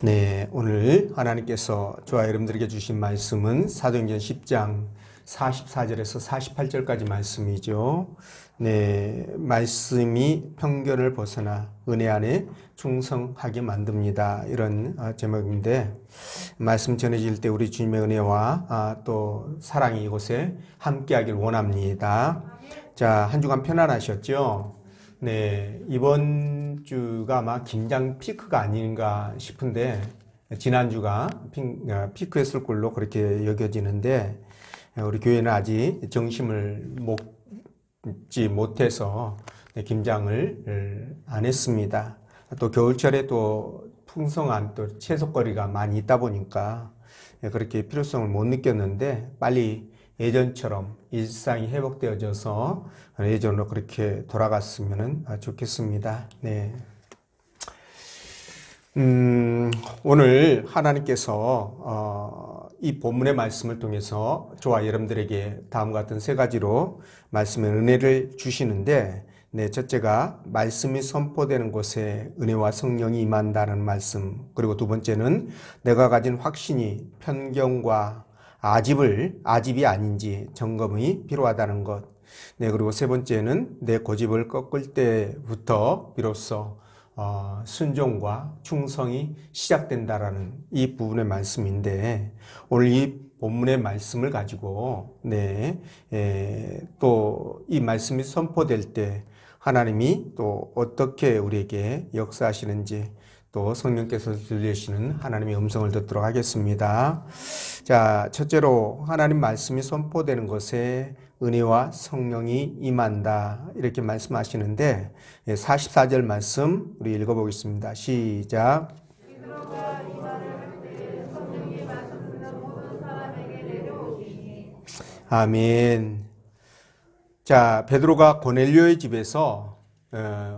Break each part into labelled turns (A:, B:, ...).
A: 네, 오늘 하나님께서 저와 여러분들에게 주신 말씀은 사도행전 10장 44절에서 48절까지 말씀이죠. 네, 말씀이 편견을 벗어나 은혜 안에 충성하게 만듭니다. 이런 제목인데, 말씀 전해질 때 우리 주님의 은혜와 또 사랑이 이곳에 함께하길 원합니다. 자, 한 주간 편안하셨죠? 네, 이번 주가 아마 긴장 피크가 아닌가 싶은데, 지난주가 피크였을 걸로 그렇게 여겨지는데, 우리 교회는 아직 정심을 먹지 못해서 김장을 안 했습니다. 또 겨울철에 또 풍성한 또 채소거리가 많이 있다 보니까 그렇게 필요성을 못 느꼈는데, 빨리 예전처럼 일상이 회복되어져서 예전으로 그렇게 돌아갔으면 좋겠습니다. 네. 오늘 하나님께서 이 본문의 말씀을 통해서 저와 여러분들에게 다음과 같은 세 가지로 말씀의 은혜를 주시는데, 네, 첫째가 말씀이 선포되는 곳에 은혜와 성령이 임한다는 말씀, 그리고 두 번째는 내가 가진 확신이 편견과 아집이 아닌지 점검이 필요하다는 것. 네, 그리고 세 번째는 내 고집을 꺾을 때부터 비로소 순종과 충성이 시작된다라는 이 부분의 말씀인데, 오늘 이 본문의 말씀을 가지고 또 이 말씀이 선포될 때 하나님이 또 어떻게 우리에게 역사하시는지, 또 성령께서 들려주시는 하나님의 음성을 듣도록 하겠습니다. 자, 첫째로 하나님 말씀이 선포되는 것에 은혜와 성령이 임한다, 이렇게 말씀하시는데, 44절 말씀 우리 읽어보겠습니다. 시작. 아멘. 자, 베드로가 고넬료의 집에서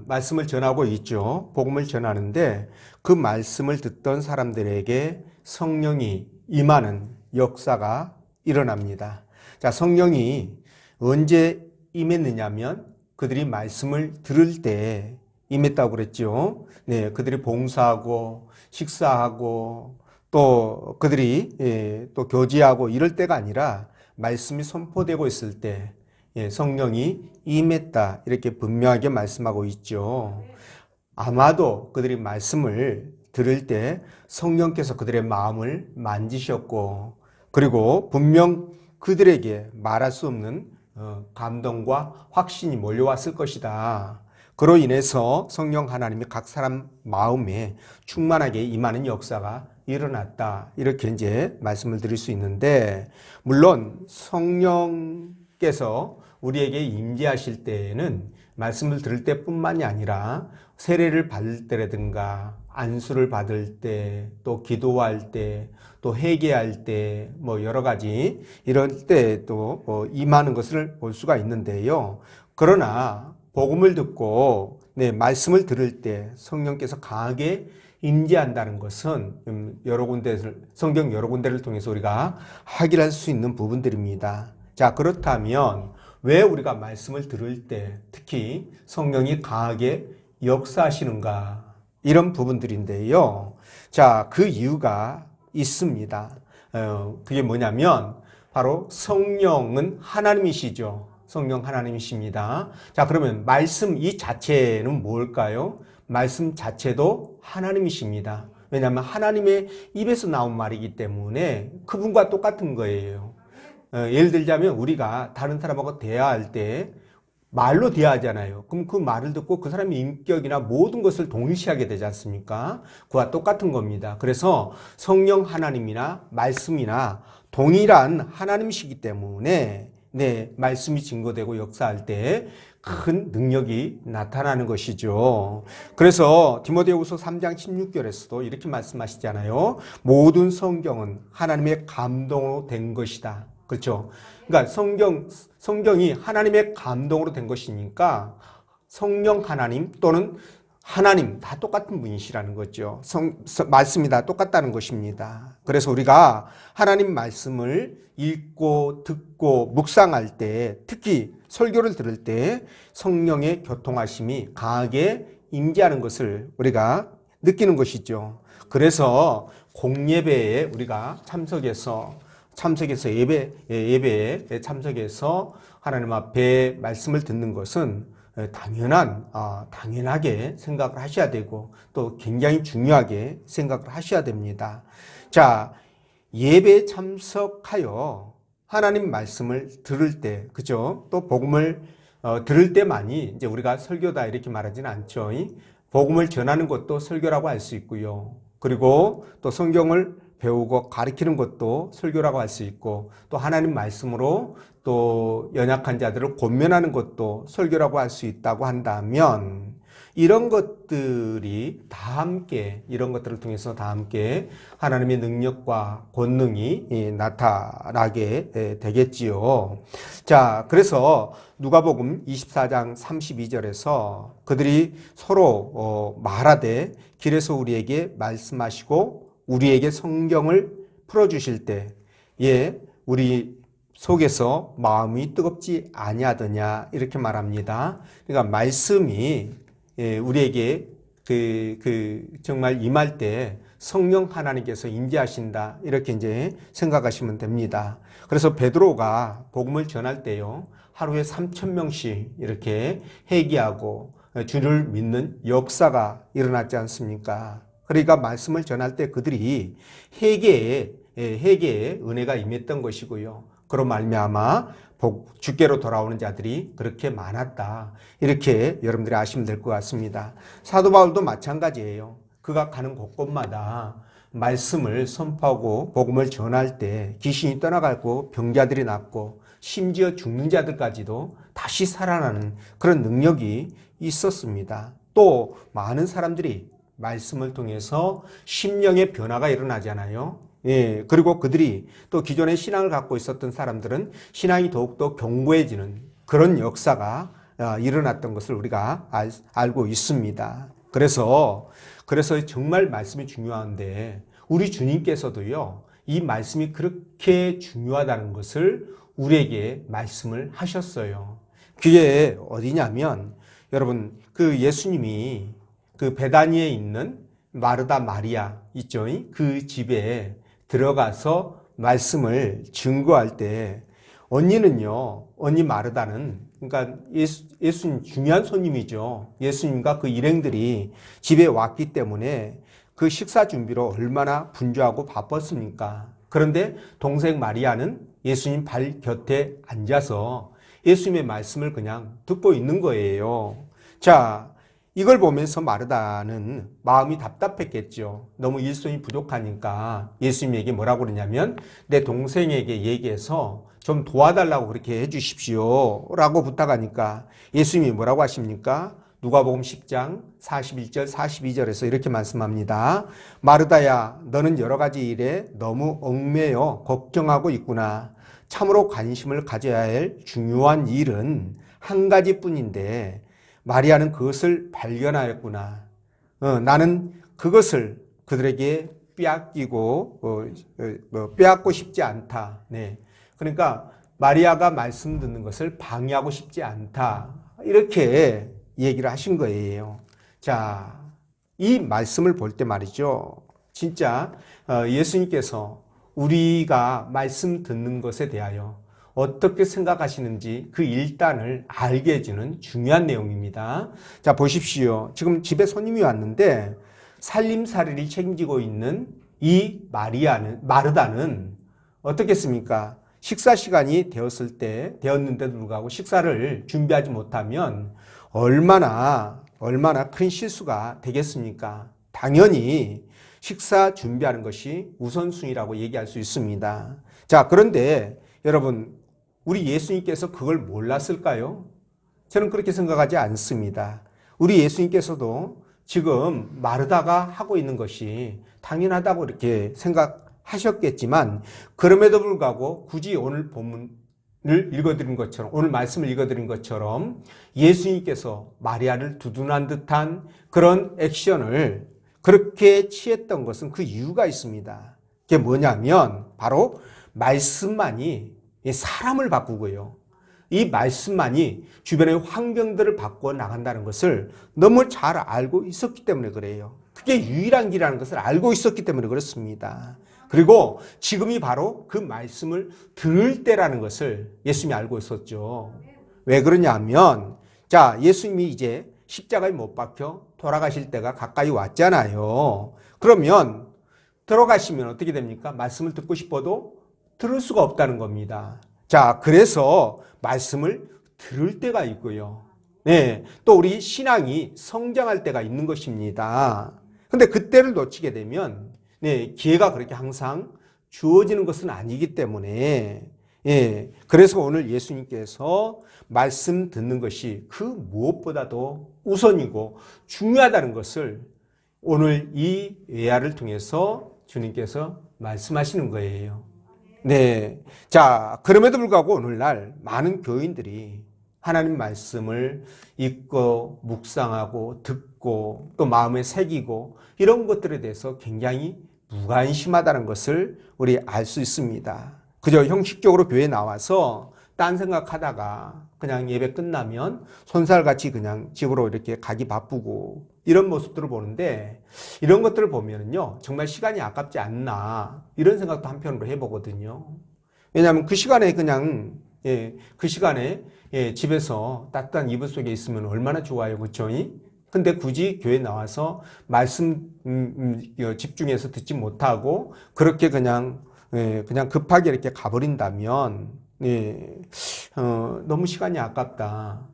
A: 말씀을 전하고 있죠. 복음을 전하는데, 그 말씀을 듣던 사람들에게 성령이 임하는 역사가 일어납니다. 자, 성령이 언제 임했느냐면 그들이 말씀을 들을 때 임했다고 그랬죠. 네, 그들이 봉사하고 식사하고 또 그들이 또 교제하고 이럴 때가 아니라 말씀이 선포되고 있을 때 성령이 임했다, 이렇게 분명하게 말씀하고 있죠. 아마도 그들이 말씀을 들을 때 성령께서 그들의 마음을 만지셨고, 그리고 분명 그들에게 말할 수 없는 감동과 확신이 몰려왔을 것이다. 그로 인해서 성령 하나님이 각 사람 마음에 충만하게 임하는 역사가 일어났다, 이렇게 이제 말씀을 드릴 수 있는데, 물론 성령께서 우리에게 임재하실 때에는 말씀을 들을 때뿐만이 아니라 세례를 받을 때라든가 안수를 받을 때, 또 기도할 때, 또 회개할 때, 여러 가지 이럴 때 또 임하는 것을 볼 수가 있는데요. 그러나 복음을 듣고 말씀을 들을 때 성령께서 강하게 임재한다는 것은 성경 여러 군데를 통해서 우리가 확인할 수 있는 부분들입니다. 자, 그렇다면 왜 우리가 말씀을 들을 때 특히 성령이 강하게 역사하시는가, 이런 부분들인데요. 자, 그 이유가 있습니다. 그게 뭐냐면 바로 성령은 하나님이시죠. 성령 하나님이십니다. 자, 그러면 말씀 이 자체는 뭘까요? 말씀 자체도 하나님이십니다. 왜냐하면 하나님의 입에서 나온 말이기 때문에 그분과 똑같은 거예요. 예를 들자면 우리가 다른 사람하고 대화할 때 말로 대화하잖아요. 그럼 그 말을 듣고 그 사람의 인격이나 모든 것을 동일시하게 되지 않습니까? 그와 똑같은 겁니다. 그래서 성령 하나님이나 말씀이나 동일한 하나님이시기 때문에 말씀이 증거되고 역사할 때 큰 능력이 나타나는 것이죠. 그래서 디모데후서 3장 16절에서도 이렇게 말씀하시잖아요. 모든 성경은 하나님의 감동으로 된 것이다. 그렇죠? 그러니까 성경이 하나님의 감동으로 된 것이니까 성령 하나님 또는 하나님 다 똑같은 분이시라는 거죠. 말씀이 다 똑같다는 것입니다. 그래서 우리가 하나님 말씀을 읽고 듣고 묵상할 때, 특히 설교를 들을 때 성령의 교통하심이 강하게 임재하는 것을 우리가 느끼는 것이죠. 그래서 공예배에 우리가 참석해서 예배에 참석해서 하나님 앞에 말씀을 듣는 것은 당연하게 생각을 하셔야 되고 또 굉장히 중요하게 생각을 하셔야 됩니다. 자, 예배에 참석하여 하나님 말씀을 들을 때, 그죠? 또 복음을 들을 때만이 이제 우리가 설교다 이렇게 말하지는 않죠. 복음을 전하는 것도 설교라고 할 수 있고요. 그리고 또 성경을 배우고 가르치는 것도 설교라고 할 수 있고 또 하나님 말씀으로 또 연약한 자들을 권면하는 것도 설교라고 할 수 있다고 한다면 이런 것들을 통해서 다 함께 하나님의 능력과 권능이 나타나게 되겠지요. 자, 그래서 누가복음 24장 32절에서 그들이 서로 말하되 길에서 우리에게 말씀하시고 우리에게 성경을 풀어주실 때, 우리 속에서 마음이 뜨겁지 아니하더냐 이렇게 말합니다. 그러니까 말씀이 우리에게 정말 임할 때 성령 하나님께서 임재하신다 이렇게 이제 생각하시면 됩니다. 그래서 베드로가 복음을 전할 때요 하루에 3,000명씩 이렇게 회개하고 주를 믿는 역사가 일어났지 않습니까? 그러니까 말씀을 전할 때 그들이 회개의 은혜가 임했던 것이고요. 그로 말미암아 주께로 돌아오는 자들이 그렇게 많았다. 이렇게 여러분들이 아시면 될 것 같습니다. 사도 바울도 마찬가지예요. 그가 가는 곳곳마다 말씀을 선포하고 복음을 전할 때 귀신이 떠나가고 병자들이 낫고 심지어 죽는 자들까지도 다시 살아나는 그런 능력이 있었습니다. 또 많은 사람들이 말씀을 통해서 심령의 변화가 일어나잖아요. 그리고 그들이 또 기존의 신앙을 갖고 있었던 사람들은 신앙이 더욱더 견고해지는 그런 역사가 일어났던 것을 우리가 알고 있습니다. 그래서 정말 말씀이 중요한데 우리 주님께서도요, 이 말씀이 그렇게 중요하다는 것을 우리에게 말씀을 하셨어요. 그게 어디냐면 여러분 그 예수님이 그 베다니에 있는 마르다 마리아 있죠? 그 집에 들어가서 말씀을 증거할 때 언니 마르다는 그러니까 예수님 중요한 손님이죠. 예수님과 그 일행들이 집에 왔기 때문에 그 식사 준비로 얼마나 분주하고 바빴습니까? 그런데 동생 마리아는 예수님 발 곁에 앉아서 예수님의 말씀을 그냥 듣고 있는 거예요. 자, 이걸 보면서 마르다는 마음이 답답했겠죠. 너무 일손이 부족하니까 예수님에게 뭐라고 그러냐면 내 동생에게 얘기해서 좀 도와달라고 그렇게 해주십시오 라고 부탁하니까 예수님이 뭐라고 하십니까? 누가복음 10장 41절 42절에서 이렇게 말씀합니다. 마르다야, 너는 여러 가지 일에 너무 얽매여 걱정하고 있구나. 참으로 관심을 가져야 할 중요한 일은 한 가지뿐인데 마리아는 그것을 발견하였구나. 나는 그것을 그들에게 빼앗고 싶지 않다. 네. 그러니까 마리아가 말씀 듣는 것을 방해하고 싶지 않다. 이렇게 얘기를 하신 거예요. 자, 이 말씀을 볼 때 말이죠. 진짜 예수님께서 우리가 말씀 듣는 것에 대하여 어떻게 생각하시는지 그 일단을 알게 해주는 중요한 내용입니다. 자, 보십시오. 지금 집에 손님이 왔는데 살림살이를 책임지고 있는 이 마르다는 어떻겠습니까? 식사 시간이 되었는데도 불구하고 식사를 준비하지 못하면 얼마나 큰 실수가 되겠습니까? 당연히 식사 준비하는 것이 우선순위라고 얘기할 수 있습니다. 자, 그런데 여러분, 우리 예수님께서 그걸 몰랐을까요? 저는 그렇게 생각하지 않습니다. 우리 예수님께서도 지금 마르다가 하고 있는 것이 당연하다고 이렇게 생각하셨겠지만 그럼에도 불구하고 굳이 오늘 본문을 읽어드린 것처럼 오늘 말씀을 읽어드린 것처럼 예수님께서 마리아를 두둔한 듯한 그런 액션을 그렇게 취했던 것은 그 이유가 있습니다. 그게 뭐냐면 바로 말씀만이 사람을 바꾸고요. 이 말씀만이 주변의 환경들을 바꿔 나간다는 것을 너무 잘 알고 있었기 때문에 그래요. 그게 유일한 길이라는 것을 알고 있었기 때문에 그렇습니다. 그리고 지금이 바로 그 말씀을 들을 때라는 것을 예수님이 알고 있었죠. 왜 그러냐 하면, 자, 예수님이 이제 십자가에 못 박혀 돌아가실 때가 가까이 왔잖아요. 그러면 들어가시면 어떻게 됩니까? 말씀을 듣고 싶어도 들을 수가 없다는 겁니다. 자, 그래서 말씀을 들을 때가 있고요. 네, 또 우리 신앙이 성장할 때가 있는 것입니다. 근데 그때를 놓치게 되면 네, 기회가 그렇게 항상 주어지는 것은 아니기 때문에 예, 그래서 오늘 예수님께서 말씀 듣는 것이 그 무엇보다도 우선이고 중요하다는 것을 오늘 이 외야를 통해서 주님께서 말씀하시는 거예요. 네. 자, 그럼에도 불구하고 오늘날 많은 교인들이 하나님 말씀을 읽고 묵상하고 듣고 또 마음에 새기고 이런 것들에 대해서 굉장히 무관심하다는 것을 우리 알 수 있습니다. 그저 형식적으로 교회에 나와서 딴 생각하다가 그냥 예배 끝나면 손살같이 그냥 집으로 이렇게 가기 바쁘고 이런 모습들을 보는데 이런 것들을 보면은요 정말 시간이 아깝지 않나 이런 생각도 한편으로 해보거든요. 왜냐하면 그 시간에 그냥 그 시간에 집에서 따뜻한 이불 속에 있으면 얼마나 좋아요, 그렇죠? 근데 굳이 교회 나와서 말씀 집중해서 듣지 못하고 그렇게 그냥 급하게 이렇게 가버린다면 너무 시간이 아깝다.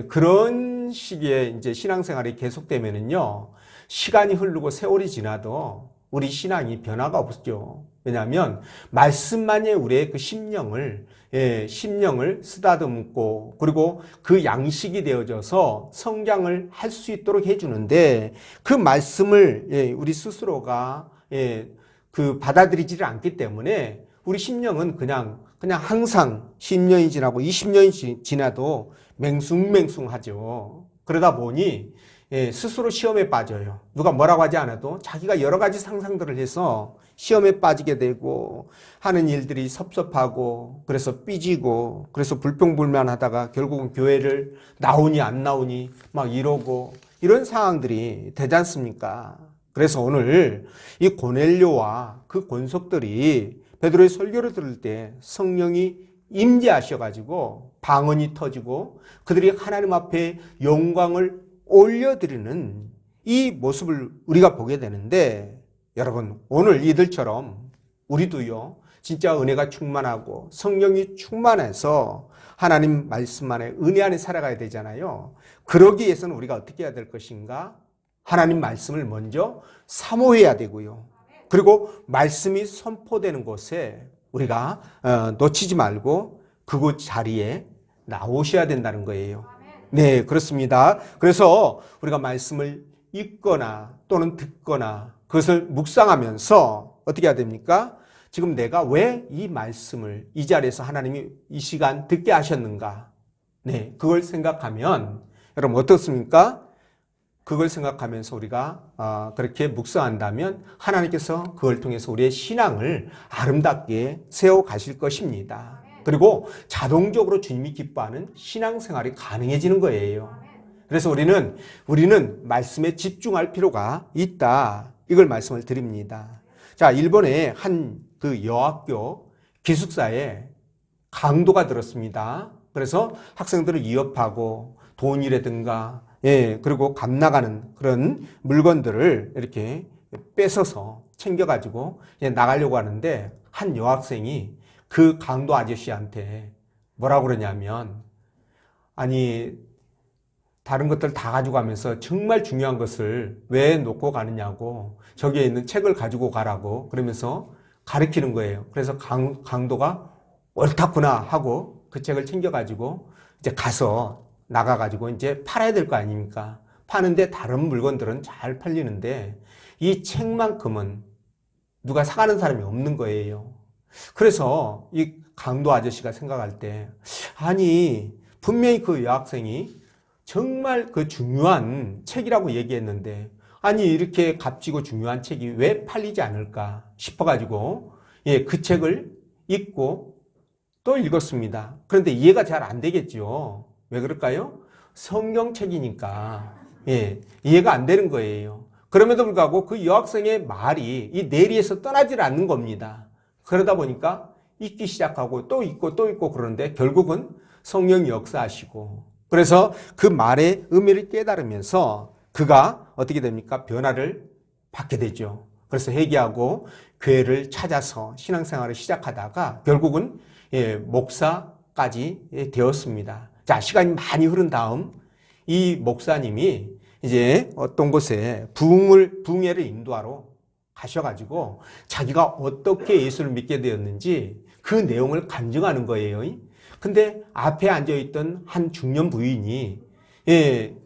A: 그런 식의 이제 신앙생활이 계속되면은요 시간이 흐르고 세월이 지나도 우리 신앙이 변화가 없죠. 왜냐하면 말씀만이 우리의 그 심령을 쓰다듬고 그리고 그 양식이 되어져서 성장을 할 수 있도록 해주는데 그 말씀을 우리 스스로가 그 받아들이지를 않기 때문에 우리 심령은 그냥 항상 10년이 지나고 20년이 지나도 맹숭맹숭하죠. 그러다 보니 스스로 시험에 빠져요. 누가 뭐라고 하지 않아도 자기가 여러 가지 상상들을 해서 시험에 빠지게 되고 하는 일들이 섭섭하고 그래서 삐지고 그래서 불평불만하다가 결국은 교회를 나오니 안 나오니 막 이러고 이런 상황들이 되지 않습니까? 그래서 오늘 이 고넬료와 그 권속들이 베드로의 설교를 들을 때 성령이 임재하셔가지고 방언이 터지고 그들이 하나님 앞에 영광을 올려드리는 이 모습을 우리가 보게 되는데 여러분 오늘 이들처럼 우리도요 진짜 은혜가 충만하고 성령이 충만해서 하나님 말씀 안에 은혜 안에 살아가야 되잖아요. 그러기 위해서는 우리가 어떻게 해야 될 것인가? 하나님 말씀을 먼저 사모해야 되고요. 그리고 말씀이 선포되는 곳에 우리가 놓치지 말고 그곳 자리에 나오셔야 된다는 거예요. 네, 그렇습니다. 그래서 우리가 말씀을 읽거나 또는 듣거나 그것을 묵상하면서 어떻게 해야 됩니까? 지금 내가 왜 이 말씀을 이 자리에서 하나님이 이 시간 듣게 하셨는가? 네, 그걸 생각하면 여러분 어떻습니까? 그걸 생각하면서 우리가 그렇게 묵상한다면 하나님께서 그걸 통해서 우리의 신앙을 아름답게 세워 가실 것입니다. 그리고 자동적으로 주님이 기뻐하는 신앙생활이 가능해지는 거예요. 그래서 우리는 말씀에 집중할 필요가 있다. 이걸 말씀을 드립니다. 자, 일본의 한 그 여학교 기숙사에 강도가 들었습니다. 그래서 학생들을 위협하고 돈이라든가 그리고 값 나가는 그런 물건들을 이렇게 뺏어서 챙겨가지고 나가려고 하는데 한 여학생이 그 강도 아저씨한테 뭐라고 그러냐면 아니 다른 것들 다 가져가면서 정말 중요한 것을 왜 놓고 가느냐고 저기에 있는 책을 가지고 가라고 그러면서 가르치는 거예요. 그래서 강도가 옳다구나 하고 그 책을 챙겨가지고 이제 가서 나가가지고 이제 팔아야 될 거 아닙니까? 파는데 다른 물건들은 잘 팔리는데 이 책만큼은 누가 사가는 사람이 없는 거예요. 그래서 이 강도 아저씨가 생각할 때 아니 분명히 그 여학생이 정말 그 중요한 책이라고 얘기했는데 아니 이렇게 값지고 중요한 책이 왜 팔리지 않을까 싶어가지고 그 책을 읽고 또 읽었습니다. 그런데 이해가 잘 안 되겠죠. 왜 그럴까요? 성경책이니까 이해가 안 되는 거예요. 그럼에도 불구하고 그 여학생의 말이 이 내리에서 떠나질 않는 겁니다. 그러다 보니까 잊기 시작하고 또 잊고 또 잊고 그러는데 결국은 성령이 역사하시고, 그래서 그 말의 의미를 깨달으면서 그가 어떻게 됩니까? 변화를 받게 되죠. 그래서 회개하고 교회를 찾아서 신앙생활을 시작하다가 결국은 목사까지 되었습니다. 자, 시간이 많이 흐른 다음 이 목사님이 이제 어떤 곳에 부흥회를 인도하러 가셔가지고 자기가 어떻게 예수를 믿게 되었는지 그 내용을 간증하는 거예요. 근데 앞에 앉아있던 한 중년 부인이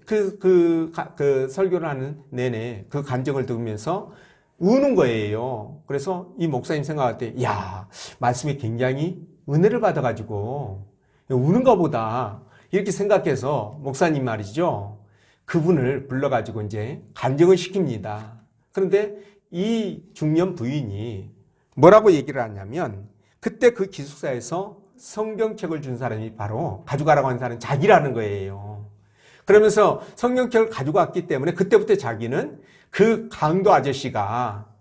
A: 그 설교를 하는 내내 그 간증을 들으면서 우는 거예요. 그래서 이 목사님 생각할 때, 야, 말씀이 굉장히 은혜를 받아가지고 우는가 보다 이렇게 생각해서 목사님 말이죠. 그분을 불러가지고 이제 간증을 시킵니다. 그런데 이 중년 부인이 뭐라고 얘기를 하냐면 그때 그 기숙사에서 성경책을 준 사람이 바로 가져가라고 한 사람은 자기라는 거예요. 그러면서 성경책을 가지고 왔기 때문에 그때부터 자기는 그 강도 아저씨가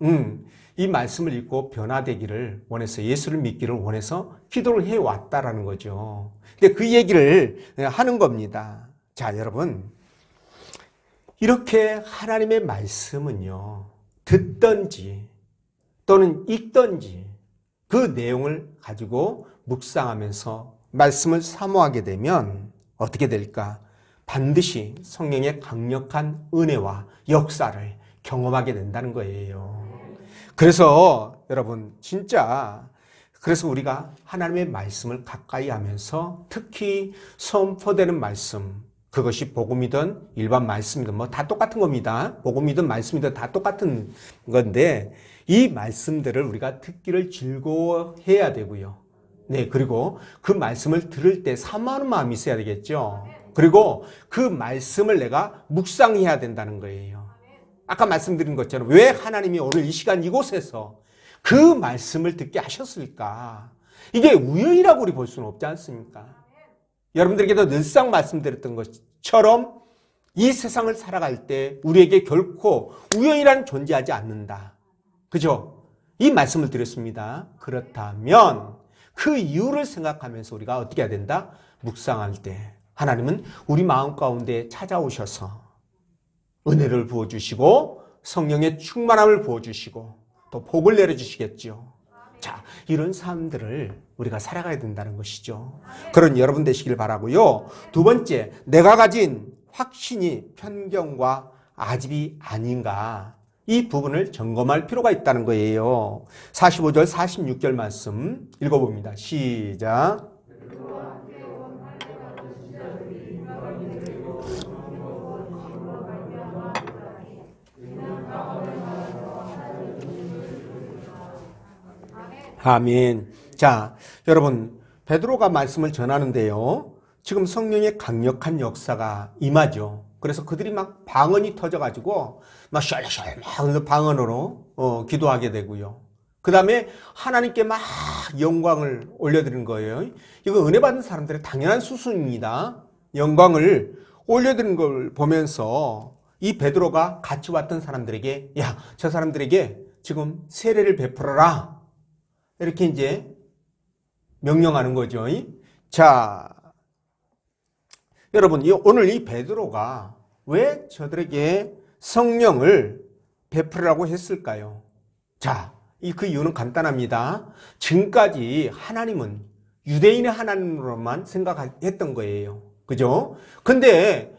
A: 이 말씀을 읽고 변화되기를 원해서 예수를 믿기를 원해서 기도를 해왔다라는 거죠. 근데 그 얘기를 하는 겁니다. 자, 여러분, 이렇게 하나님의 말씀은요, 듣던지 또는 읽던지 그 내용을 가지고 묵상하면서 말씀을 사모하게 되면 어떻게 될까? 반드시 성령의 강력한 은혜와 역사를 경험하게 된다는 거예요. 그래서 여러분, 진짜 그래서 우리가 하나님의 말씀을 가까이 하면서 특히 선포되는 말씀, 그것이 복음이든 일반 말씀이든 뭐 다 똑같은 겁니다. 복음이든 말씀이든 다 똑같은 건데 이 말씀들을 우리가 듣기를 즐거워해야 되고요. 네, 그리고 그 말씀을 들을 때 사모하는 마음이 있어야 되겠죠. 그리고 그 말씀을 내가 묵상해야 된다는 거예요. 아까 말씀드린 것처럼 왜 하나님이 오늘 이 시간 이곳에서 그 말씀을 듣게 하셨을까? 이게 우연이라고 우리 볼 수는 없지 않습니까? 여러분들에게도 늘상 말씀드렸던 것처럼 이 세상을 살아갈 때 우리에게 결코 우연이라는 존재하지 않는다. 그죠? 이 말씀을 드렸습니다. 그렇다면 그 이유를 생각하면서 우리가 어떻게 해야 된다? 묵상할 때 하나님은 우리 마음 가운데 찾아오셔서 은혜를 부어주시고 성령의 충만함을 부어주시고 또 복을 내려주시겠죠. 자, 이런 삶들을 우리가 살아가야 된다는 것이죠. 그런 여러분 되시길 바라고요. 두 번째, 내가 가진 확신이 편견과 아집이 아닌가, 이 부분을 점검할 필요가 있다는 거예요. 45절, 46절 말씀 읽어봅니다. 시작. 아멘. 자, 여러분, 베드로가 말씀을 전하는데요. 지금 성령의 강력한 역사가 임하죠. 그래서 그들이 막 방언이 터져가지고 막 셜셜 막 방언으로 기도하게 되고요. 그 다음에 하나님께 막 영광을 올려드리는 거예요. 이거 은혜 받은 사람들의 당연한 수순입니다. 영광을 올려드리는 걸 보면서 이 베드로가 같이 왔던 사람들에게, 야, 저 사람들에게 지금 세례를 베풀어라, 이렇게 이제 명령하는 거죠. 자, 여러분, 오늘 이 베드로가 왜 저들에게 성령을 베풀으라고 했을까요? 자, 그 이유는 간단합니다. 지금까지 하나님은 유대인의 하나님으로만 생각했던 거예요. 그죠? 근데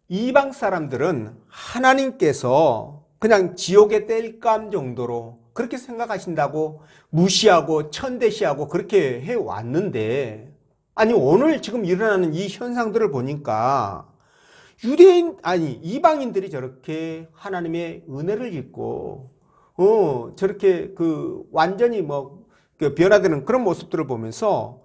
A: 이방 사람들은 하나님께서 그냥 지옥의 땔감 정도로 그렇게 생각하신다고 무시하고 천대시하고 그렇게 해왔는데, 아니 오늘 지금 일어나는 이 현상들을 보니까 이방인들이 저렇게 하나님의 은혜를 입고 저렇게 완전히 변화되는 그런 모습들을 보면서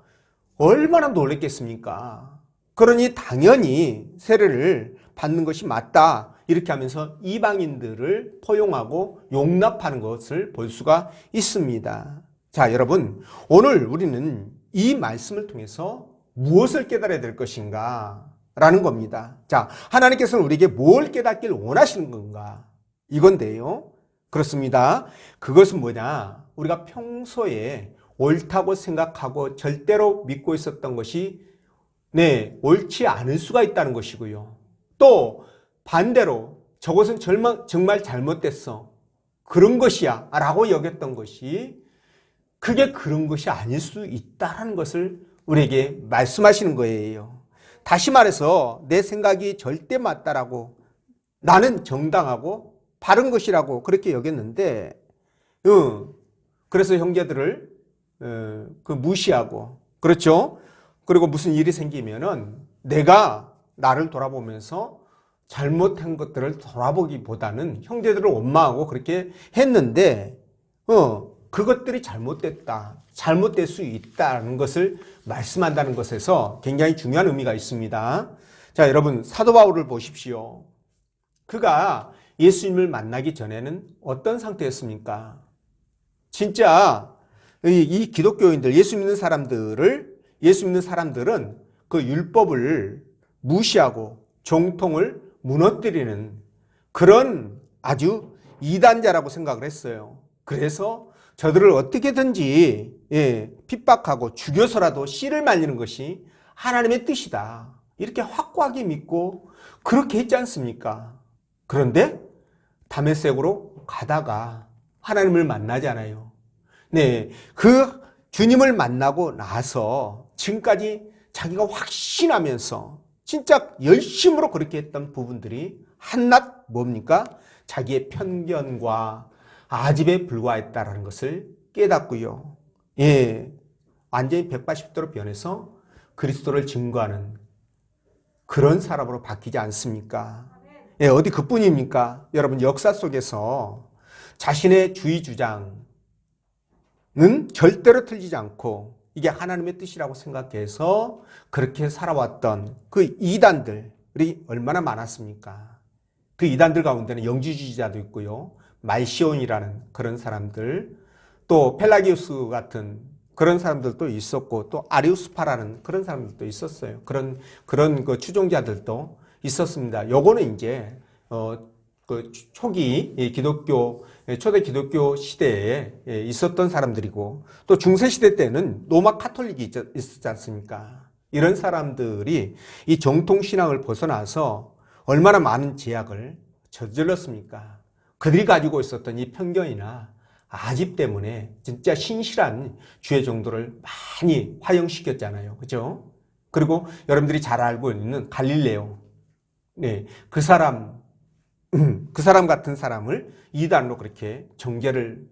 A: 얼마나 놀랬겠습니까? 그러니 당연히 세례를 받는 것이 맞다, 이렇게 하면서 이방인들을 포용하고 용납하는 것을 볼 수가 있습니다. 자, 여러분, 오늘 우리는 이 말씀을 통해서 무엇을 깨달아야 될 것인가 라는 겁니다. 자, 하나님께서는 우리에게 뭘 깨닫기를 원하시는 건가? 이건데요. 그렇습니다. 그것은 뭐냐? 우리가 평소에 옳다고 생각하고 절대로 믿고 있었던 것이 옳지 않을 수가 있다는 것이고요. 또 반대로 저것은 정말 잘못됐어. 그런 것이야 라고 여겼던 것이 그게 그런 것이 아닐 수 있다는 것을 우리에게 말씀하시는 거예요. 다시 말해서 내 생각이 절대 맞다라고 나는 정당하고 바른 것이라고 그렇게 여겼는데 그래서 형제들을 무시하고 그렇죠? 그리고 무슨 일이 생기면은 내가 나를 돌아보면서 잘못한 것들을 돌아보기보다는 형제들을 원망하고 그렇게 했는데 그것들이 잘못될 수 있다는 것을 말씀한다는 것에서 굉장히 중요한 의미가 있습니다. 자, 여러분 사도 바울을 보십시오. 그가 예수님을 만나기 전에는 어떤 상태였습니까? 진짜 이 기독교인들, 예수 믿는 사람들은 그 율법을 무시하고 정통을 무너뜨리는 그런 아주 이단자라고 생각을 했어요. 그래서 저들을 어떻게든지 핍박하고 죽여서라도 씨를 말리는 것이 하나님의 뜻이다. 이렇게 확고하게 믿고 그렇게 했지 않습니까? 그런데 다메섹으로 가다가 하나님을 만나잖아요. 그 주님을 만나고 나서 지금까지 자기가 확신하면서 진짜 열심으로 그렇게 했던 부분들이 한낱 뭡니까? 자기의 편견과 아집에 불과했다라는 것을 깨닫고요. 완전히 180도로 변해서 그리스도를 증거하는 그런 사람으로 바뀌지 않습니까? 어디 그뿐입니까? 여러분 역사 속에서 자신의 주의 주장은 절대로 틀리지 않고 이게 하나님의 뜻이라고 생각해서 그렇게 살아왔던 그 이단들이 얼마나 많았습니까? 그 이단들 가운데는 영지주의자도 있고요. 말시온이라는 그런 사람들, 또 펠라기우스 같은 그런 사람들도 있었고, 또 아리우스파라는 그런 사람들도 있었어요. 그런 그 추종자들도 있었습니다. 요거는 이제 그 초기 초대 기독교 시대에 있었던 사람들이고, 또 중세 시대 때는 로마 카톨릭이 있었지 않습니까? 이런 사람들이 이 정통 신앙을 벗어나서 얼마나 많은 제약을 저질렀습니까? 그들이 가지고 있었던 이 편견이나 아집 때문에 진짜 신실한 주의 정도를 많이 화형시켰잖아요. 그죠? 그리고 여러분들이 잘 알고 있는 갈릴레오. 그 사람 같은 사람을 이단으로 그렇게 정죄를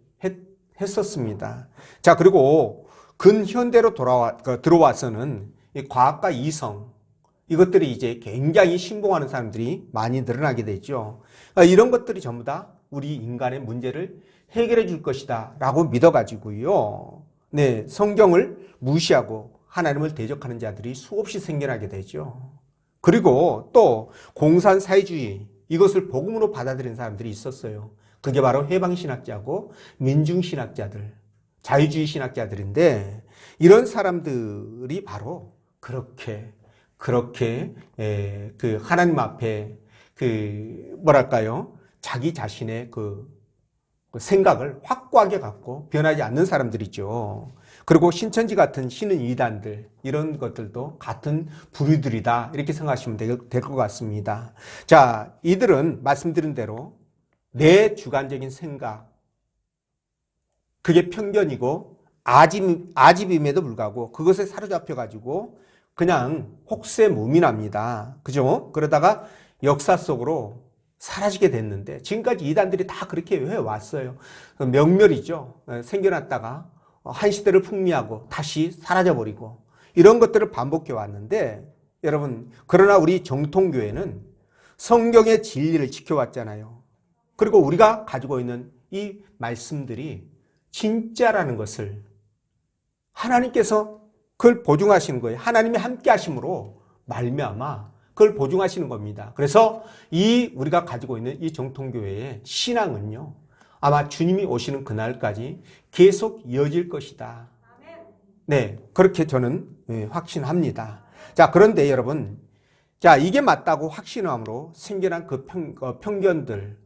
A: 했었습니다. 자, 그리고 근현대로 들어와서는 이 과학과 이성, 이것들이 이제 굉장히 신봉하는 사람들이 많이 늘어나게 되죠. 이런 것들이 전부 다 우리 인간의 문제를 해결해 줄 것이다 라고 믿어가지고요. 성경을 무시하고 하나님을 대적하는 자들이 수없이 생겨나게 되죠. 그리고 또 공산사회주의, 이것을 복음으로 받아들인 사람들이 있었어요. 그게 바로 해방신학자고 민중신학자들, 자유주의 신학자들인데, 이런 사람들이 바로 그렇게 그 하나님 앞에 자기 자신의 그 생각을 확고하게 갖고 변하지 않는 사람들이죠. 그리고 신천지 같은 신은 이단들, 이런 것들도 같은 부류들이다, 이렇게 생각하시면 될 것 같습니다. 자, 이들은 말씀드린 대로 내 주관적인 생각, 그게 편견이고 아집임에도 불구하고 그것에 사로잡혀 가지고 그냥 혹세무민합니다. 그죠? 그러다가 역사 속으로 사라지게 됐는데, 지금까지 이단들이 다 그렇게 해왔어요. 명멸이죠. 생겨났다가 한 시대를 풍미하고 다시 사라져버리고, 이런 것들을 반복해 왔는데, 여러분, 그러나 우리 정통교회는 성경의 진리를 지켜왔잖아요. 그리고 우리가 가지고 있는 이 말씀들이 진짜라는 것을 하나님께서 그걸 보증하시는 거예요. 하나님이 함께 하심으로 말미암아 그걸 보증하시는 겁니다. 그래서 우리가 가지고 있는 이 정통교회의 신앙은요, 아마 주님이 오시는 그날까지 계속 이어질 것이다. 그렇게 저는 확신합니다. 자, 그런데 여러분, 자, 이게 맞다고 확신함으로 생겨난 그 편견들,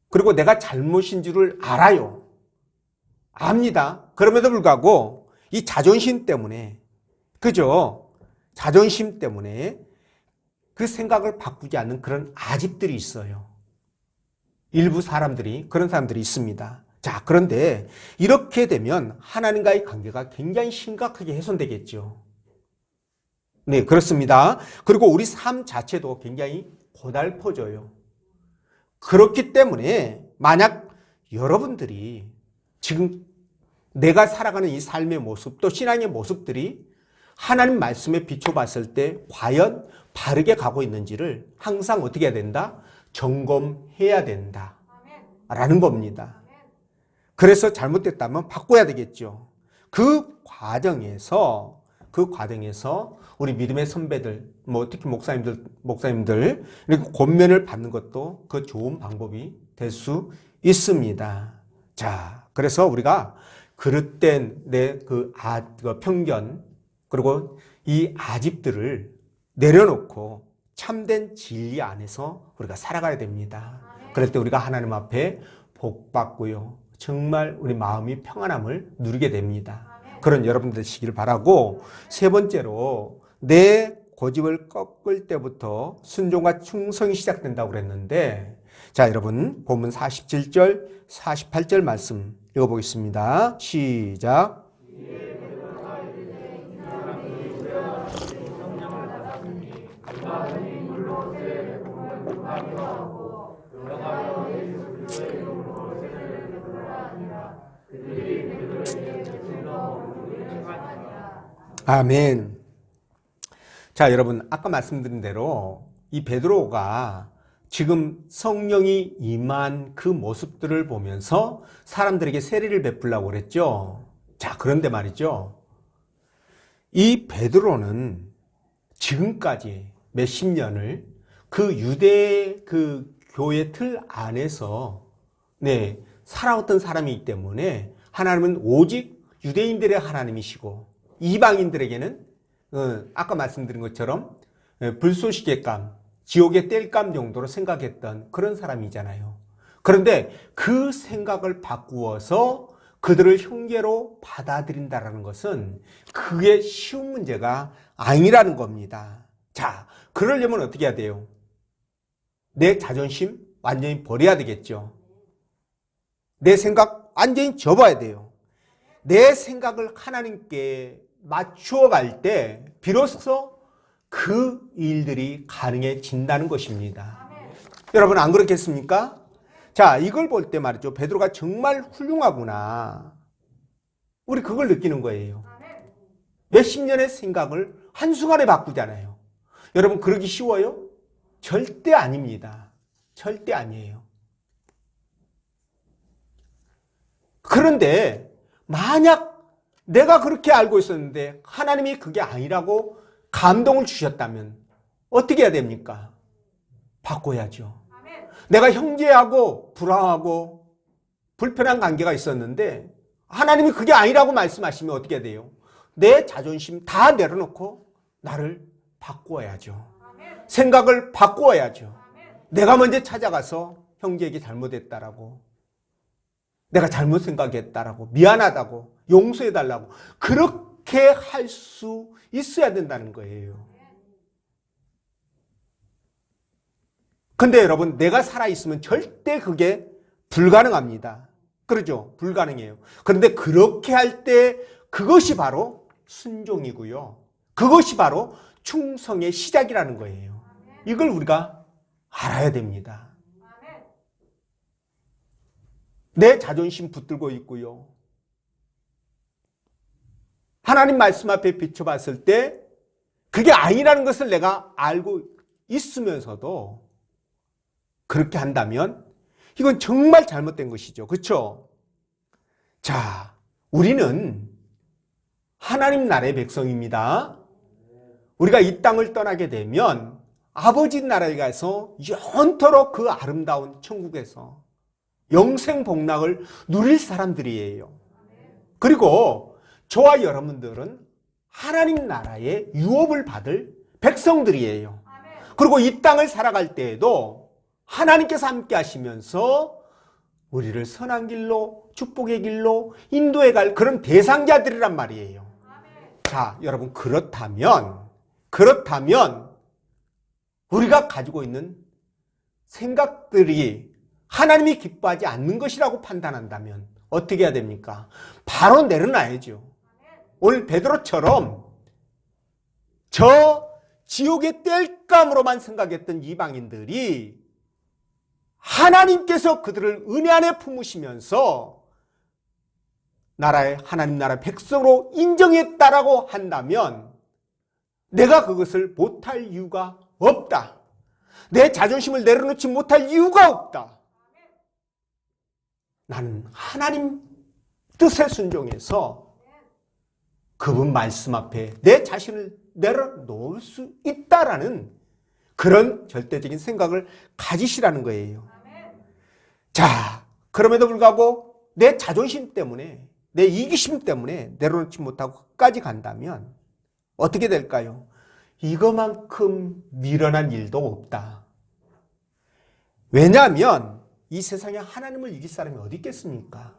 A: 그리고 내가 잘못인 줄을 알아요. 압니다. 그럼에도 불구하고 이 자존심 때문에, 그죠? 자존심 때문에 그 생각을 바꾸지 않는 그런 아집들이 있어요. 일부 사람들이, 그런 사람들이 있습니다. 자, 그런데 이렇게 되면 하나님과의 관계가 굉장히 심각하게 훼손되겠죠. 네, 그렇습니다. 그리고 우리 삶 자체도 굉장히 고달퍼져요. 그렇기 때문에 만약 여러분들이 지금 내가 살아가는 이 삶의 모습, 또 신앙의 모습들이 하나님 말씀에 비춰봤을 때 과연 바르게 가고 있는지를 항상 어떻게 해야 된다? 점검해야 된다. 라는 겁니다. 그래서 잘못됐다면 바꿔야 되겠죠. 그 과정에서 우리 믿음의 선배들, 특히 목사님들 이렇게 권면을 받는 것도 그 좋은 방법이 될 수 있습니다. 자, 그래서 우리가 그릇된 그 편견, 그리고 이 아집들을 내려놓고 참된 진리 안에서 우리가 살아가야 됩니다. 그럴 때 우리가 하나님 앞에 복 받고요. 정말 우리 마음이 평안함을 누리게 됩니다. 그런 여러분들 되시길 바라고, 세 번째로 내 고집을 꺾을 때부터 순종과 충성이 시작된다고 그랬는데, 자, 여러분 본문 47절, 48절 말씀 읽어보겠습니다. 시작. 아멘. 자, 여러분 아까 말씀드린 대로 이 베드로가 지금 성령이 임한 그 모습들을 보면서 사람들에게 세례를 베풀라고 그랬죠. 자, 그런데 말이죠. 이 베드로는 지금까지 몇십 년을 그 유대 그 교회 틀 안에서 살아왔던 사람이기 때문에 하나님은 오직 유대인들의 하나님이시고 이방인들에게는 아까 말씀드린 것처럼 불쏘시개 감, 지옥의 땔감 정도로 생각했던 그런 사람이잖아요. 그런데 그 생각을 바꾸어서 그들을 형제로 받아들인다는 것은 그게 쉬운 문제가 아니라는 겁니다. 자, 그러려면 어떻게 해야 돼요? 내 자존심 완전히 버려야 되겠죠. 내 생각 완전히 접어야 돼요. 내 생각을 하나님께 맞추어 갈 때 비로소 그 일들이 가능해진다는 것입니다. 여러분 안 그렇겠습니까? 자, 이걸 볼 때 말이죠. 베드로가 정말 훌륭하구나. 우리 그걸 느끼는 거예요. 몇십 년의 생각을 한순간에 바꾸잖아요. 여러분 그러기 쉬워요? 절대 아닙니다. 절대 아니에요. 그런데 만약 내가 그렇게 알고 있었는데 하나님이 그게 아니라고 감동을 주셨다면 어떻게 해야 됩니까? 바꿔야죠. 내가 형제하고 불화하고 불편한 관계가 있었는데 하나님이 그게 아니라고 말씀하시면 어떻게 해야 돼요? 내 자존심 다 내려놓고 나를 바꾸어야죠. 생각을 바꾸어야죠. 내가 먼저 찾아가서 형제에게 잘못했다라고, 내가 잘못 생각했다라고, 미안하다고, 용서해달라고 그렇게 할 수 있어야 된다는 거예요. 근데 여러분 내가 살아있으면 절대 그게 불가능합니다. 그러죠? 불가능해요. 그런데 그렇게 할 때 그것이 바로 순종이고요. 그것이 바로 충성의 시작이라는 거예요. 이걸 우리가 알아야 됩니다. 내 자존심 붙들고 있고요. 하나님 말씀 앞에 비춰봤을 때 그게 아니라는 것을 내가 알고 있으면서도 그렇게 한다면 이건 정말 잘못된 것이죠. 그렇죠? 자, 우리는 하나님 나라의 백성입니다. 우리가 이 땅을 떠나게 되면 아버지 나라에 가서 영원토록 그 아름다운 천국에서 영생 복락을 누릴 사람들이에요. 그리고 저와 여러분들은 하나님 나라의 유업을 받을 백성들이에요. 그리고 이 땅을 살아갈 때에도 하나님께서 함께 하시면서 우리를 선한 길로, 축복의 길로 인도해 갈 그런 대상자들이란 말이에요. 자, 여러분, 그렇다면 우리가 가지고 있는 생각들이 하나님이 기뻐하지 않는 것이라고 판단한다면 어떻게 해야 됩니까? 바로 내려놔야죠. 오늘 베드로처럼 저 지옥의 땔감으로만 생각했던 이방인들이 하나님께서 그들을 은혜 안에 품으시면서 하나님 나라의 백성으로 인정했다라고 한다면 내가 그것을 못할 이유가 없다. 내 자존심을 내려놓지 못할 이유가 없다. 나는 하나님 뜻에 순종해서 그분 말씀 앞에 내 자신을 내려놓을 수 있다라는 그런 절대적인 생각을 가지시라는 거예요. 자, 그럼에도 불구하고 내 자존심 때문에, 내 이기심 때문에 내려놓지 못하고 끝까지 간다면 어떻게 될까요? 이거만큼 미련한 일도 없다. 왜냐하면 이 세상에 하나님을 이길 사람이 어디 있겠습니까?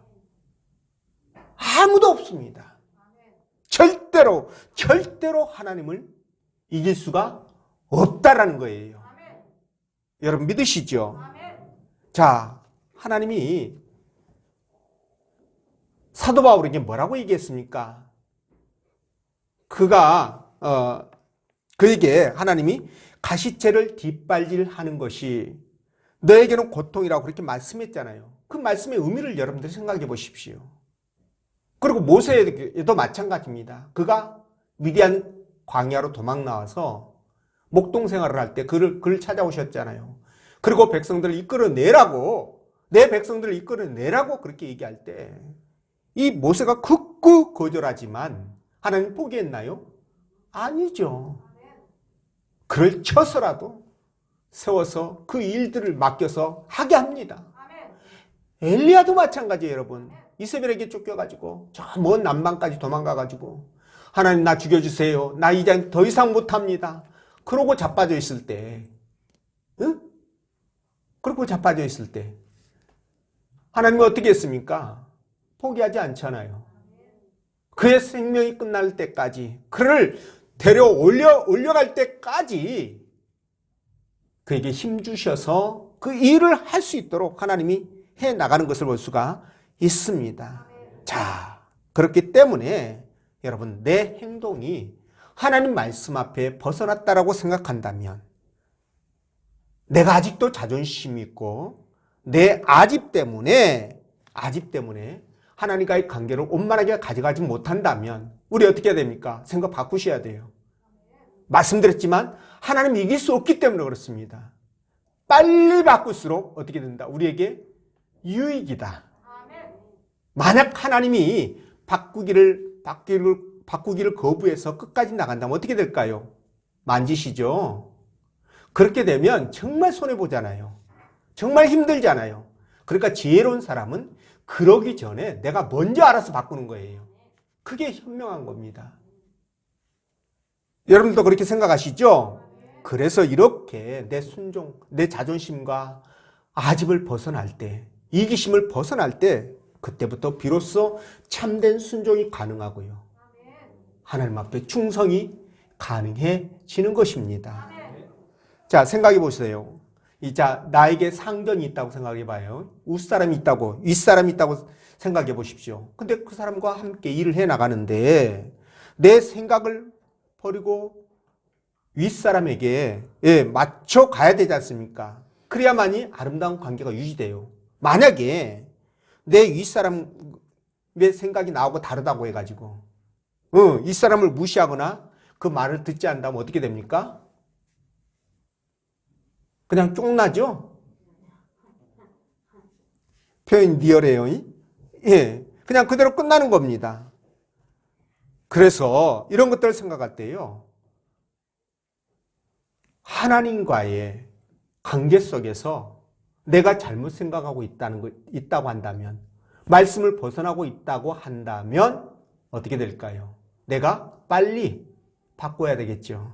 A: 아무도 없습니다. 절대로 하나님을 이길 수가 없다라는 거예요. 여러분 믿으시죠? 자, 하나님이 사도 바울에게 뭐라고 얘기했습니까? 그에게 하나님이 가시채를 뒷발질하는 것이 너에게는 고통이라고 그렇게 말씀했잖아요. 그 말씀의 의미를 여러분들이 생각해 보십시오. 그리고 모세에도 마찬가지입니다. 그가 미디안 광야로 도망 나와서 목동 생활을 할 때 그를 찾아오셨잖아요. 그리고 백성들을 이끌어내라고, 내 백성들을 이끌어내라고 그렇게 얘기할 때 이 모세가 극구 거절하지만 하나님 포기했나요? 아니죠. 그를 쳐서라도 세워서 그 일들을 맡겨서 하게 합니다. 엘리야도 마찬가지예요, 여러분. 이세벨에게 쫓겨가지고 저 먼 남방까지 도망가가지고 하나님 나 죽여주세요. 나 이제 더 이상 못합니다. 그러고 자빠져 있을 때, 응? 그러고 자빠져 있을 때 하나님은 어떻게 했습니까? 포기하지 않잖아요. 그의 생명이 끝날 때까지, 그를 올려갈 때까지 그에게 힘 주셔서 그 일을 할 수 있도록 하나님이 해 나가는 것을 볼 수가 있습니다. 자, 그렇기 때문에 여러분, 내 행동이 하나님 말씀 앞에 벗어났다라고 생각한다면 내가 아직도 자존심이 있고 내 아집 때문에 하나님과의 관계를 원만하게 가져가지 못한다면 우리 어떻게 해야 됩니까? 생각 바꾸셔야 돼요. 말씀드렸지만 하나님 이길 수 없기 때문에 그렇습니다. 빨리 바꿀수록 어떻게 된다? 우리에게 유익이다. 만약 하나님이 바꾸기를 거부해서 끝까지 나간다면 어떻게 될까요? 만지시죠? 그렇게 되면 정말 손해보잖아요. 정말 힘들잖아요. 그러니까 지혜로운 사람은 그러기 전에 내가 먼저 알아서 바꾸는 거예요. 그게 현명한 겁니다. 여러분도 그렇게 생각하시죠? 그래서 이렇게 내 순종, 내 자존심과 아집을 벗어날 때, 이기심을 벗어날 때 그때부터 비로소 참된 순종이 가능하고요. 하나님 앞에 충성이 가능해지는 것입니다. 자, 생각해 보세요. 자, 나에게 상전이 있다고 생각해 봐요. 윗사람이 있다고, 윗사람이 있다고 생각해 보십시오. 근데 그 사람과 함께 일을 해 나가는데 내 생각을 버리고 윗사람에게 맞춰 가야 되지 않습니까? 그래야만이 아름다운 관계가 유지돼요. 만약에 내 윗사람의 생각이 나하고 다르다고 해가지고 이 사람을 무시하거나 그 말을 듣지 않는다면 어떻게 됩니까? 그냥 쫑나죠? 표현이 리얼해요. 예, 그냥 그대로 끝나는 겁니다. 그래서 이런 것들을 생각할 때요, 하나님과의 관계 속에서 내가 잘못 생각하고 있다고 한다면, 말씀을 벗어나고 있다고 한다면 어떻게 될까요? 내가 빨리 바꿔야 되겠죠.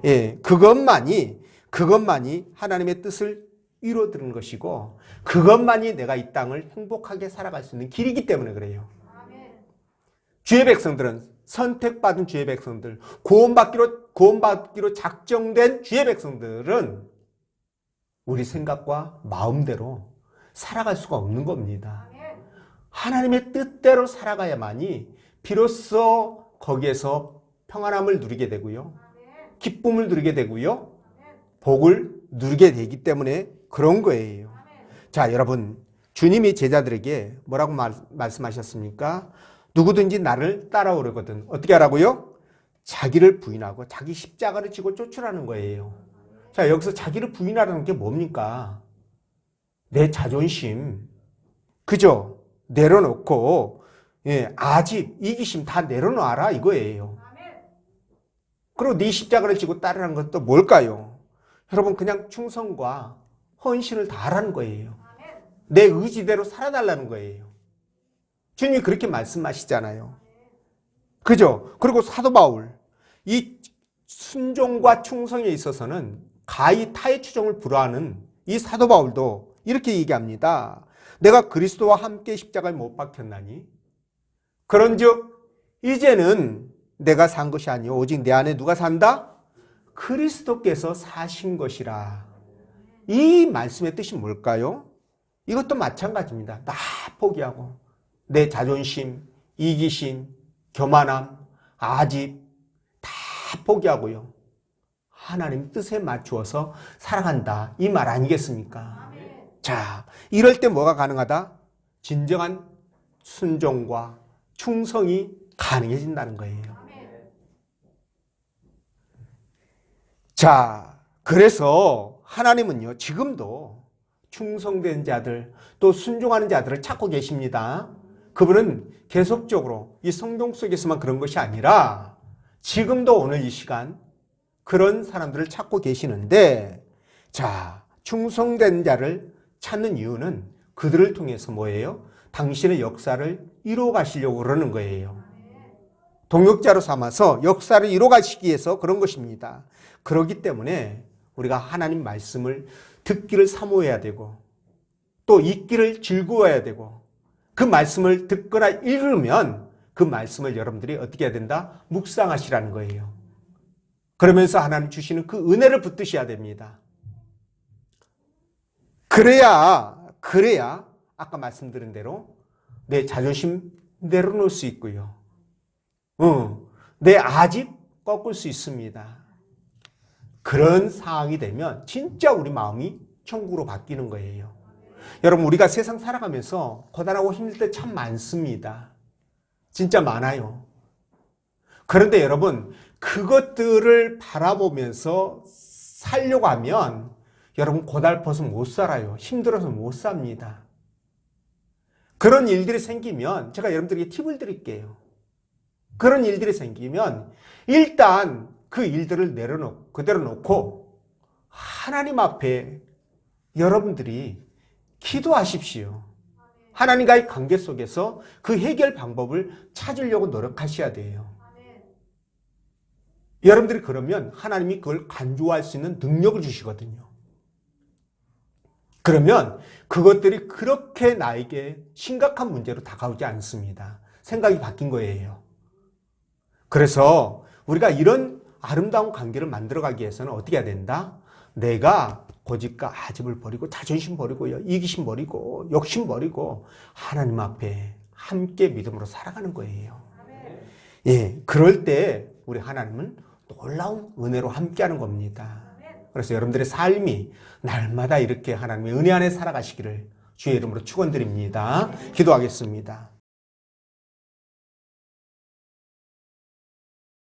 A: 예, 그것만이 하나님의 뜻을 이루어지는 것이고 그것만이 내가 이 땅을 행복하게 살아갈 수 있는 길이기 때문에 그래요. 주의 백성들은 선택받은 주의 백성들, 구원받기로 작정된 주의 백성들은 우리 생각과 마음대로 살아갈 수가 없는 겁니다. 하나님의 뜻대로 살아가야만이 비로소 거기에서 평안함을 누리게 되고요. 기쁨을 누리게 되고요. 복을 누리게 되기 때문에 그런 거예요. 자, 여러분, 주님이 제자들에게 뭐라고 말씀하셨습니까? 누구든지 나를 따라오려거든 어떻게 하라고요? 자기를 부인하고 자기 십자가를 지고 쫓으라는 거예요. 자, 여기서 자기를 부인하라는 게 뭡니까? 내 자존심, 그죠? 내려놓고 아집, 이기심 다 내려놔라 이거예요. 그리고 네 십자가를 지고 따르라는 것도 뭘까요? 여러분, 그냥 충성과 헌신을 다하라는 거예요. 내 의지대로 살아달라는 거예요. 주님이 그렇게 말씀하시잖아요. 그죠? 그리고 사도 바울, 이 순종과 충성에 있어서는 가히 타의 추종을 불허하는 이 사도 바울도 이렇게 얘기합니다. 내가 그리스도와 함께 십자가에 못 박혔나니 그런즉 이제는 내가 산 것이 아니요 오직 내 안에 누가 산다? 그리스도께서 사신 것이라. 이 말씀의 뜻이 뭘까요? 이것도 마찬가지입니다. 다 포기하고 내 자존심, 이기심, 교만함, 아집 다 포기하고요. 하나님 뜻에 맞추어서 살아간다. 이 말 아니겠습니까? 자, 이럴 때 뭐가 가능하다? 진정한 순종과 충성이 가능해진다는 거예요. 자, 그래서 하나님은요, 지금도 충성된 자들, 또 순종하는 자들을 찾고 계십니다. 그분은 계속적으로 이 성경 속에서만 그런 것이 아니라 지금도 오늘 이 시간 그런 사람들을 찾고 계시는데, 자, 충성된 자를 찾는 이유는 그들을 통해서 뭐예요? 당신의 역사를 이루어 가시려고 그러는 거예요. 동역자로 삼아서 역사를 이루어 가시기 위해서 그런 것입니다. 그렇기 때문에 우리가 하나님 말씀을 듣기를 사모해야 되고 또 읽기를 즐거워해야 되고 그 말씀을 듣거나 읽으면 그 말씀을 여러분들이 어떻게 해야 된다? 묵상하시라는 거예요. 그러면서 하나님 주시는 그 은혜를 붙드셔야 됩니다. 그래야 아까 말씀드린 대로 내 자존심 내려놓을 수 있고요. 내 아집 꺾을 수 있습니다. 그런 상황이 되면 진짜 우리 마음이 천국으로 바뀌는 거예요. 여러분, 우리가 세상 살아가면서 고단하고 힘들 때 참 많습니다. 진짜 많아요. 그런데 여러분, 그것들을 바라보면서 살려고 하면 여러분 고달퍼서 못 살아요. 힘들어서 못 삽니다. 그런 일들이 생기면 제가 여러분들에게 팁을 드릴게요. 그런 일들이 생기면 일단 그 일들을 그대로 놓고 하나님 앞에 여러분들이 기도하십시오. 하나님과의 관계 속에서 그 해결 방법을 찾으려고 노력하셔야 돼요. 여러분들이 그러면 하나님이 그걸 간주할 수 있는 능력을 주시거든요. 그러면 그것들이 그렇게 나에게 심각한 문제로 다가오지 않습니다. 생각이 바뀐 거예요. 그래서 우리가 이런 아름다운 관계를 만들어가기 위해서는 어떻게 해야 된다? 내가 고집과 아집을 버리고 자존심 버리고 이기심 버리고 욕심 버리고 하나님 앞에 함께 믿음으로 살아가는 거예요. 예, 그럴 때 우리 하나님은 놀라운 은혜로 함께하는 겁니다. 그래서 여러분들의 삶이 날마다 이렇게 하나님의 은혜 안에 살아가시기를 주의 이름으로 축원드립니다. 기도하겠습니다.